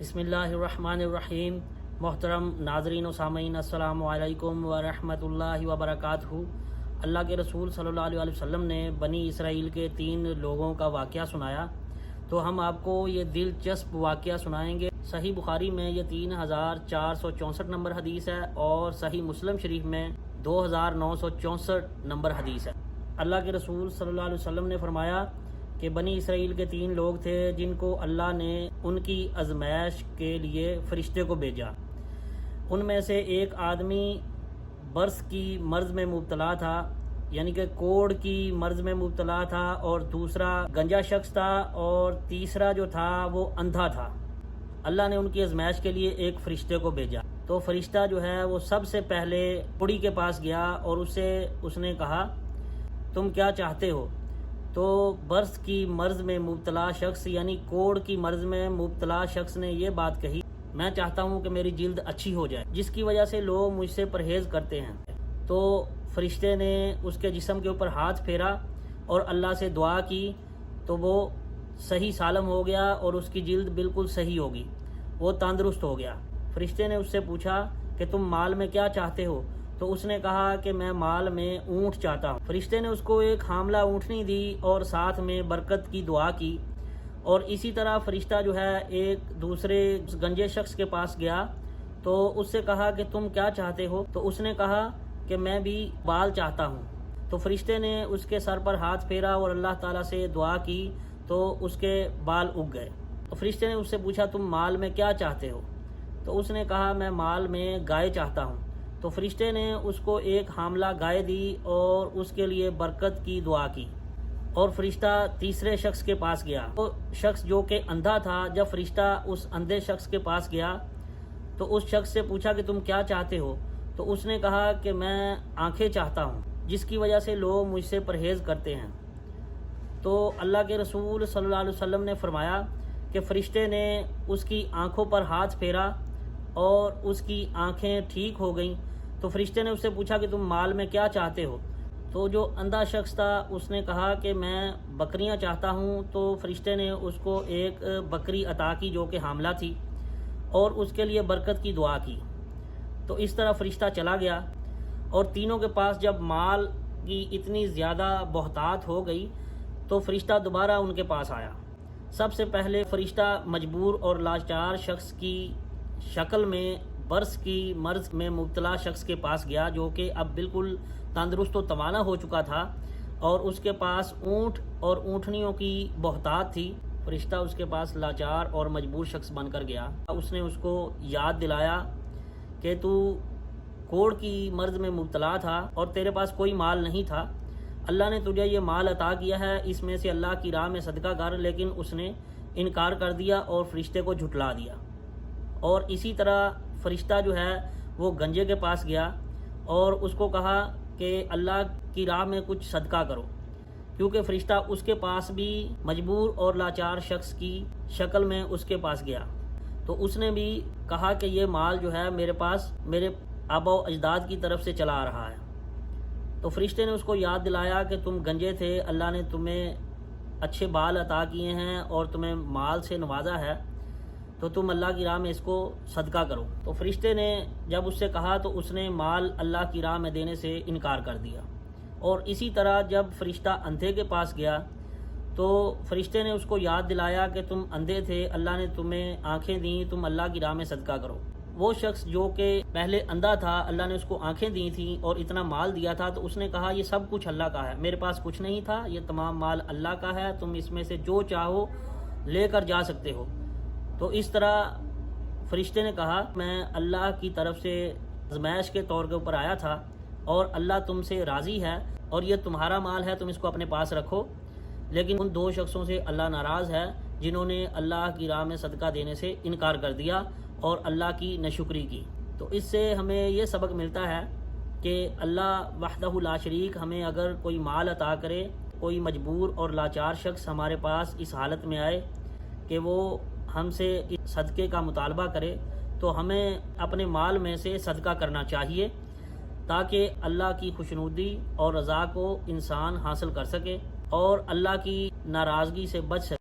बिस्मिल्लाहिर्रहमानिर्रहीम। मोहतरम नाजरीन व सामीन, अस्सलामु अलैकुम व रहमतुल्लाहि व बरकातहू। अल्लाह के रसूल सल्लल्लाहु अलैहि वसल्लम ने बनी इसराइल के 3 लोगों का वाक़या सुनाया, तो हम आपको ये दिलचस्प वाक़या सुनाएंगे। सही बुखारी में ये 3464 नंबर हदीस है और सही मुस्लिम शरीफ में 2964 नंबर हदीस है। अल्लाह के रसूल सल्लल्लाहु अलैहि वसल्लम ने फरमाया कि बनी इसराइल के 3 लोग थे जिनको अल्लाह ने उनकी आजमाइश के लिए फ़रिश्ते को भेजा। उनमें से एक आदमी बर्स की मर्ज़ में मुब्तला था, यानी कि कोढ़ की मर्ज़ में मुब्तला था, और दूसरा गंजा शख्स था, और तीसरा जो था वो अंधा था। अल्लाह ने उनकी आजमाइश के लिए एक फ़रिश्ते को भेजा। तो फ़रिश्ता जो है वो सबसे पहले कुड़ी के पास गया और उसने कहा, तुम क्या चाहते हो? तो बर्स की मर्ज़ में मुब्तला शख्स, यानी कोढ़ की मर्ज़ में मुब्तला शख्स ने ये बात कही, मैं चाहता हूँ कि मेरी जिल्द अच्छी हो जाए, जिसकी वजह से लोग मुझसे परहेज़ करते हैं। तो फरिश्ते ने उसके जिस्म के ऊपर हाथ फेरा और अल्लाह से दुआ की, तो वो सही सालम हो गया और उसकी जिल्द बिल्कुल सही होगी, वो तंदुरुस्त हो गया। फरिश्ते ने उससे पूछा कि तुम माल में क्या चाहते हो? तो उसने कहा कि मैं माल में ऊँट चाहता हूँ। फरिश्ते ने उसको एक हामला ऊँटनी दी और साथ में बरकत की दुआ की। और इसी तरह फरिश्ता जो है एक दूसरे गंजे शख्स के पास गया, तो उससे कहा कि तुम क्या चाहते हो? तो उसने कहा कि मैं भी बाल चाहता हूँ। तो फरिश्ते ने उसके सर पर हाथ फेरा और अल्लाह ताला से दुआ की, तो उसके बाल उग गए। तो फरिश्ते ने उससे पूछा, तुम माल में क्या चाहते हो? तो उसने कहा, मैं माल में गाय चाहता हूँ। तो फरिश्ते ने उसको एक हामला गाय दी और उसके लिए बरकत की दुआ की। और फरिश्ता तीसरे शख्स के पास गया। तो शख्स जो कि अंधा था, जब फरिश्ता उस अंधे शख्स के पास गया तो उस शख्स से पूछा कि तुम क्या चाहते हो? तो उसने कहा कि मैं आंखें चाहता हूँ, जिसकी वजह से लोग मुझसे परहेज़ करते हैं। तो अल्लाह के रसूल सल्लल्लाहु अलैहि वसल्लम ने फरमाया कि फरिश्ते ने उसकी आंखों पर हाथ फेरा और उसकी आंखें ठीक हो गईं। तो फरिश्ते ने उससे पूछा कि तुम माल में क्या चाहते हो? तो जो अंधा शख्स था उसने कहा कि मैं बकरियां चाहता हूं। तो फरिश्ते ने उसको एक बकरी अता की जो कि हामला थी और उसके लिए बरकत की दुआ की। तो इस तरह फरिश्ता चला गया और तीनों के पास जब माल की इतनी ज़्यादा बहुतात हो गई तो फरिश्ता दोबारा उनके पास आया। सबसे पहले फरिश्ता मजबूर और लाचार शख्स की शक्ल में बर्स की मर्ज़ में मुब्तला शख्स के पास गया, जो कि अब बिल्कुल तंदुरुस्त व तवाना हो चुका था और उसके पास ऊँट और ऊँटनियों की बहुतात थी। फरिश्ता उसके पास लाचार और मजबूर शख्स बनकर गया। उसने उसको याद दिलाया कि तू कोढ़ की मर्ज़ में मुब्तला था और तेरे पास कोई माल नहीं था। अल्लाह ने तुझे ये माल अता किया है, इसमें से अल्लाह की राह में सदका कर। लेकिन उसने इनकार कर दिया और फरिश्ते को झुटला दिया। और इसी तरह फरिश्ता जो है वो गंजे के पास गया और उसको कहा कि अल्लाह की राह में कुछ सदका करो, क्योंकि फरिश्ता उसके पास भी मजबूर और लाचार शख्स की शक्ल में उसके पास गया। तो उसने भी कहा कि ये माल जो है मेरे पास मेरे आबा अजदाद की तरफ से चला आ रहा है। तो फरिश्ते ने उसको याद दिलाया कि तुम गंजे थे, अल्लाह ने तुम्हें अच्छे बाल अता किए हैं और तुम्हें माल से नवाजा है, तो तुम अल्लाह की राह में इसको सदका करो। तो फरिश्ते ने जब उससे कहा तो उसने माल अल्लाह की राह में देने से इनकार कर दिया। और इसी तरह जब फरिश्ता अंधे के पास गया तो फरिश्ते ने उसको याद दिलाया कि तुम अंधे थे, अल्लाह ने तुम्हें आंखें दी, तुम अल्लाह की राह में सदका करो। वो शख्स जो कि पहले अंधा था, अल्लाह ने उसको आंखें दी थी और इतना माल दिया था, तो उसने कहा ये सब कुछ अल्लाह का है, मेरे पास कुछ नहीं था, ये तमाम माल अल्लाह का है, तुम इसमें से जो चाहो लेकर जा सकते हो। तो इस तरह फरिश्ते ने कहा, मैं अल्लाह की तरफ से आज़माइश के तौर के ऊपर आया था और अल्लाह तुमसे राज़ी है और ये तुम्हारा माल है, तुम इसको अपने पास रखो। लेकिन उन 2 शख्सों से अल्लाह नाराज़ है जिन्होंने अल्लाह की राह में सदका देने से इनकार कर दिया और अल्लाह की नाशुक्री की। तो इससे हमें ये सबक मिलता है कि अल्लाह वहदहु ला शरीक हमें अगर कोई माल अता करे, कोई मजबूर और लाचार शख्स हमारे पास इस हालत में आए कि वो हमसे सदक़े का मुतालबा करे, तो हमें अपने माल में से सदका करना चाहिए ताकि अल्लाह की खुशनुदी और रज़ा को इंसान हासिल कर सके और अल्लाह की नाराज़गी से बच सके।